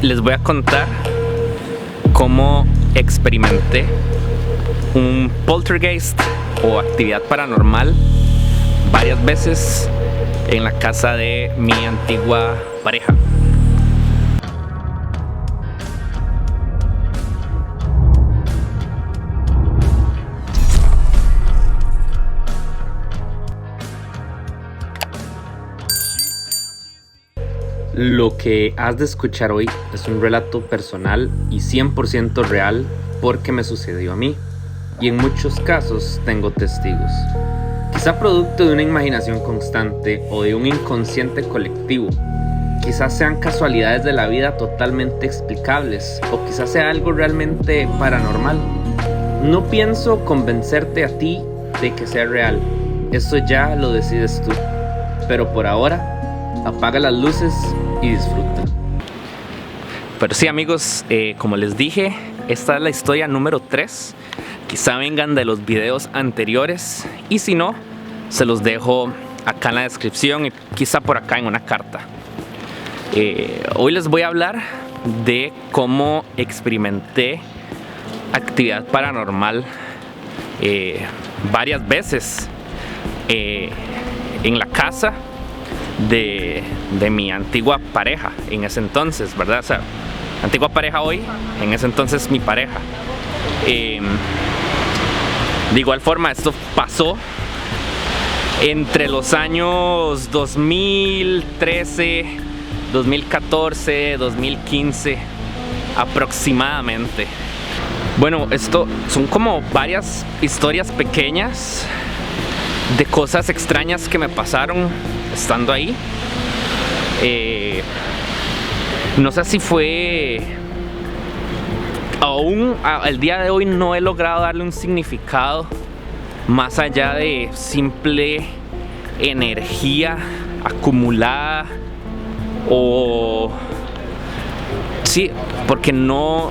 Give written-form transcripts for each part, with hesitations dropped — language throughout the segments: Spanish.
les voy a contar cómo experimenté un poltergeist o actividad paranormal varias veces en la casa de mi antigua pareja. Lo que has de escuchar hoy es un relato personal y 100% real porque me sucedió a mí, y en muchos casos tengo testigos. Quizá producto de una imaginación constante o de un inconsciente colectivo. Quizás sean casualidades de la vida totalmente explicables, o quizás sea algo realmente paranormal. No pienso convencerte a ti de que sea real, eso ya lo decides tú. Pero por ahora, apaga las luces y disfruta. Pero sí, amigos, como les dije, esta es la historia número 3. Quizá vengan de los videos anteriores, y si no, se los dejo acá en la descripción y quizá por acá en una carta. Hoy les voy a hablar de cómo experimenté actividad paranormal varias veces en la casa de mi antigua pareja en ese entonces, ¿verdad? O sea, antigua pareja hoy, en ese entonces mi pareja. De igual forma, esto pasó entre los años 2013, 2014, 2015 aproximadamente. Bueno, esto son como varias historias pequeñas de cosas extrañas que me pasaron estando ahí. No sé si fue... Aún al día de hoy no he logrado darle un significado más allá de simple energía acumulada, o... Sí, porque no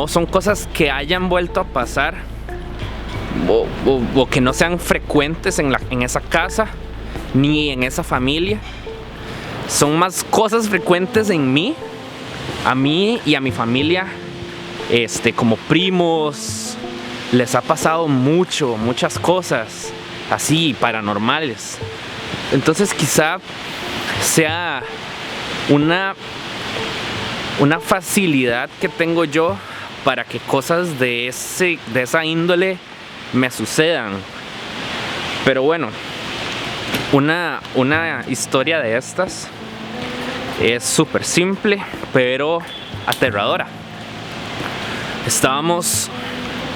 son cosas que hayan vuelto a pasar o que no sean frecuentes en esa casa ni en esa familia. Son más cosas frecuentes en mí, a mí y a mi familia, como primos. Les ha pasado muchas cosas así paranormales. Entonces quizá sea una facilidad que tengo yo para que cosas de esa índole me sucedan. Pero bueno, una historia de estas es súper simple pero aterradora. Estábamos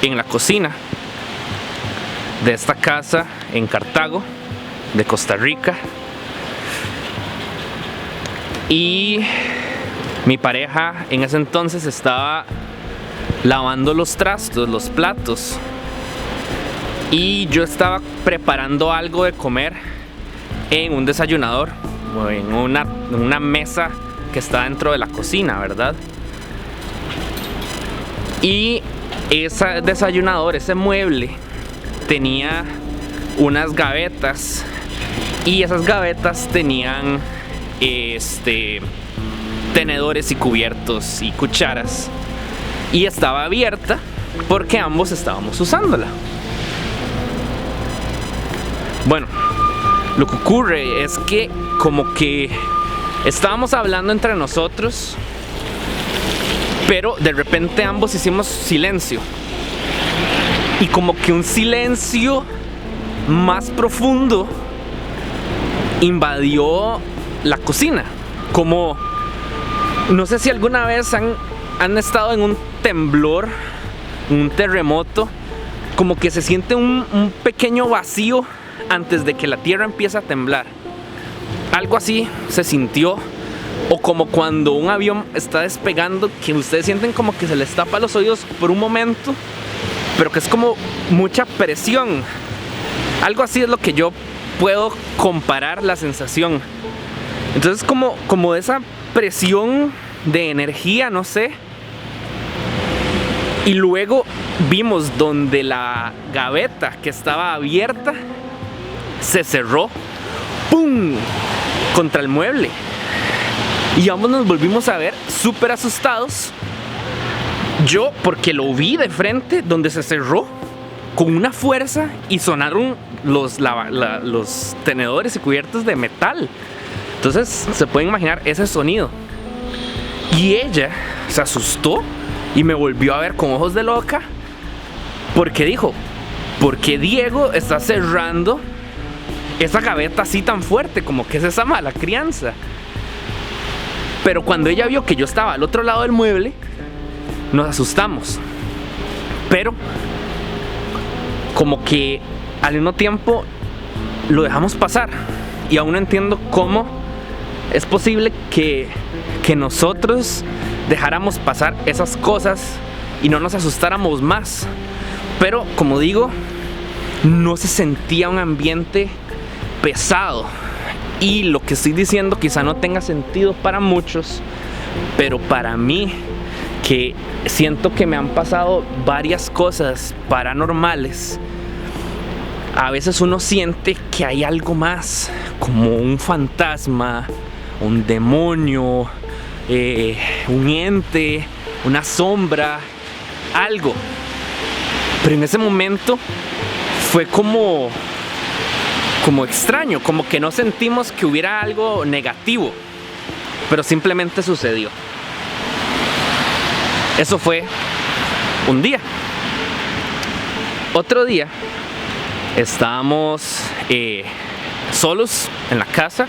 en la cocina de esta casa en Cartago, de Costa Rica, y mi pareja en ese entonces estaba lavando los trastos, los platos, y yo estaba preparando algo de comer en un desayunador, o en una mesa que está dentro de la cocina, ¿verdad? Y ese desayunador, ese mueble, tenía unas gavetas, y esas gavetas tenían tenedores y cubiertos y cucharas, y estaba abierta porque ambos estábamos usándola. Bueno, lo que ocurre es que como que estábamos hablando entre nosotros, pero de repente ambos hicimos silencio, y como que un silencio más profundo invadió la cocina. Como, no sé si alguna vez han estado en un temblor, un terremoto, como que se siente un pequeño vacío antes de que la tierra empiece a temblar. Algo así se sintió. O como cuando un avión está despegando, que ustedes sienten como que se les tapa los oídos por un momento, pero que es como mucha presión. Algo así es lo que yo puedo comparar la sensación. Entonces como esa presión de energía, no sé. Y luego vimos donde la gaveta que estaba abierta se cerró, ¡pum!, contra el mueble. Y ambos nos volvimos a ver súper asustados. Yo porque lo vi de frente, donde se cerró con una fuerza y sonaron los tenedores y cubiertos de metal. Entonces se pueden imaginar ese sonido. Y ella se asustó y me volvió a ver con ojos de loca, porque dijo: ¿por qué Diego está cerrando esa gaveta así tan fuerte? Como que es esa mala crianza. Pero cuando ella vio que yo estaba al otro lado del mueble, nos asustamos. Pero como que al mismo tiempo lo dejamos pasar. Y aún no entiendo cómo es posible que nosotros dejáramos pasar esas cosas y no nos asustáramos más. Pero como digo, no se sentía un ambiente pesado. Y lo que estoy diciendo quizá no tenga sentido para muchos, pero para mí, que siento que me han pasado varias cosas paranormales, a veces uno siente que hay algo más, como un fantasma, un demonio, un ente, una sombra, algo. Pero en ese momento fue como extraño, como que no sentimos que hubiera algo negativo, pero simplemente sucedió. Eso fue un día. Otro día estábamos solos en la casa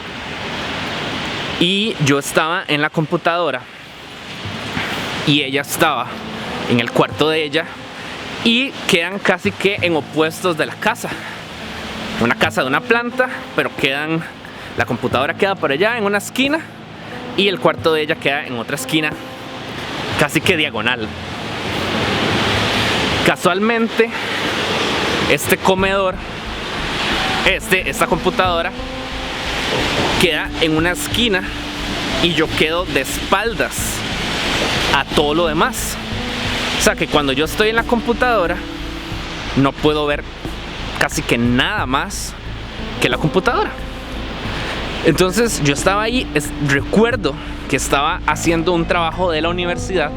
y yo estaba en la computadora y ella estaba en el cuarto de ella, y quedan casi que en opuestos de la casa. Una casa de una planta, pero la computadora queda por allá en una esquina y el cuarto de ella queda en otra esquina, casi que diagonal. Casualmente, este comedor, esta computadora queda en una esquina y yo quedo de espaldas a todo lo demás. O sea que cuando yo estoy en la computadora no puedo ver casi que nada más que la computadora. Entonces yo estaba ahí, recuerdo que estaba haciendo un trabajo de la universidad,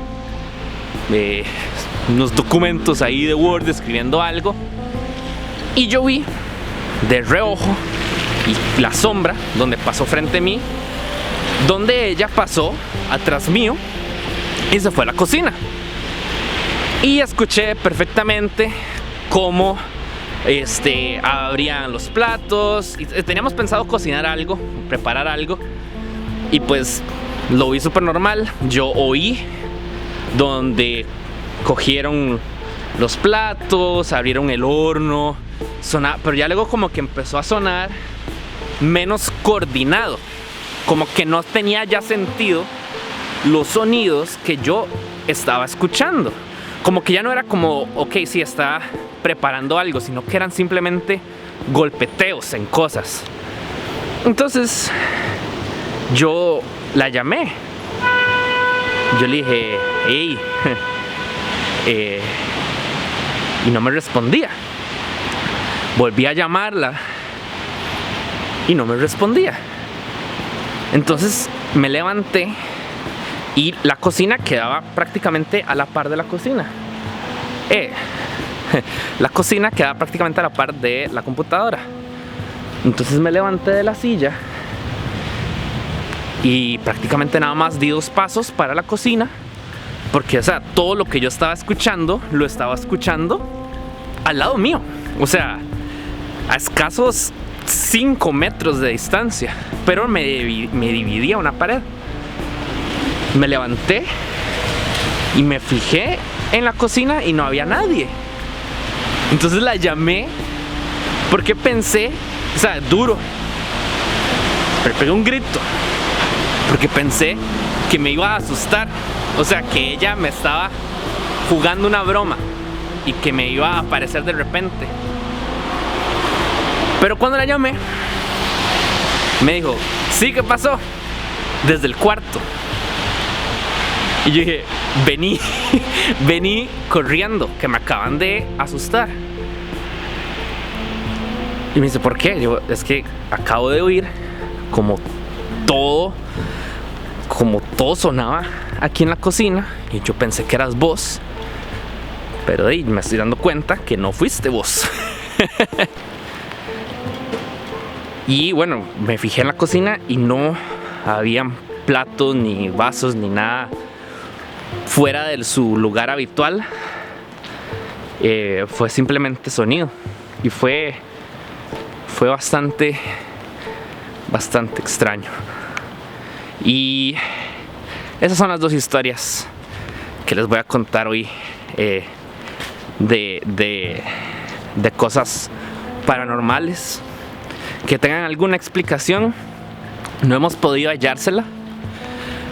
unos documentos ahí de Word, escribiendo algo, y yo vi de reojo y la sombra donde pasó frente a mí, donde ella pasó atrás mío y se fue a la cocina. Y escuché perfectamente cómo abrían los platos. Y teníamos pensado cocinar algo, preparar algo, y pues lo vi súper normal. Yo oí donde cogieron los platos, abrieron el horno, sonaba, pero ya luego como que empezó a sonar menos coordinado, como que no tenía ya sentido los sonidos que yo estaba escuchando. Como que ya no era como, ok, sí, está preparando algo, sino que eran simplemente golpeteos en cosas. Entonces yo la llamé. Yo le dije: hey, y no me respondía. Volví a llamarla y no me respondía. Entonces me levanté y la cocina quedaba prácticamente a la par de la cocina. La cocina quedaba prácticamente a la par de la computadora. Entonces me levanté de la silla y prácticamente nada más di 2 pasos para la cocina, porque, o sea, todo lo que yo estaba escuchando, lo estaba escuchando al lado mío. O sea, a escasos 5 metros de distancia, pero me dividía una pared. Me levanté y me fijé en la cocina y no había nadie. Entonces la llamé porque pensé, o sea, duro, pero pegué un grito porque pensé que me iba a asustar. O sea, que ella me estaba jugando una broma y que me iba a aparecer de repente. Pero cuando la llamé, me dijo: sí, ¿qué pasó? Desde el cuarto. Y yo dije: vení corriendo, que me acaban de asustar. Y me dice: ¿por qué? Yo: es que acabo de oír como todo, como todo sonaba aquí en la cocina y yo pensé que eras vos, pero me estoy dando cuenta que no fuiste vos. Y bueno, me fijé en la cocina y no había platos ni vasos ni nada fuera de su lugar habitual. Fue simplemente sonido y fue bastante extraño. Y esas son las dos historias que les voy a contar hoy de cosas paranormales que tengan alguna explicación. No hemos podido hallársela.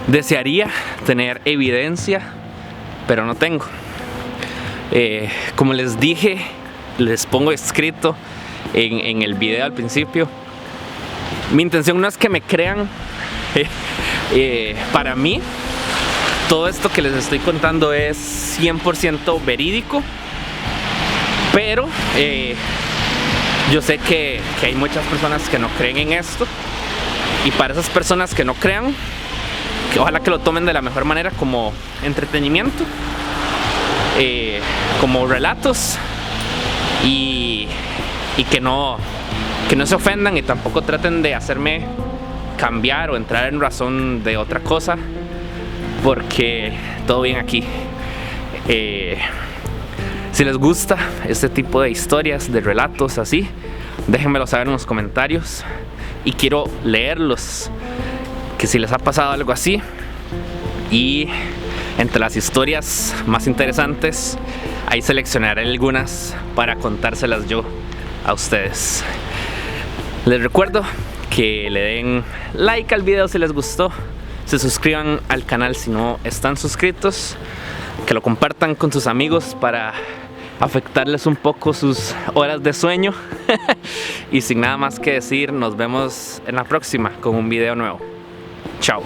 Desearía tener evidencia, pero no tengo. Como les dije, les pongo escrito en el video al principio, mi intención no es que me crean. Para mí, todo esto que les estoy contando es 100% verídico, pero yo sé que hay muchas personas que no creen en esto, y para esas personas que no crean, que ojalá que lo tomen de la mejor manera, como entretenimiento, como relatos, y que no se ofendan y tampoco traten de hacerme cambiar o entrar en razón de otra cosa, porque todo bien aquí. Si les gusta este tipo de historias, de relatos así, déjenmelo saber en los comentarios y quiero leerlos, que si les ha pasado algo así. Y entre las historias más interesantes, ahí seleccionaré algunas para contárselas yo a ustedes. Les recuerdo que le den like al video si les gustó, se suscriban al canal si no están suscritos, que lo compartan con sus amigos para afectarles un poco sus horas de sueño. Y sin nada más que decir, nos vemos en la próxima con un video nuevo. Chao.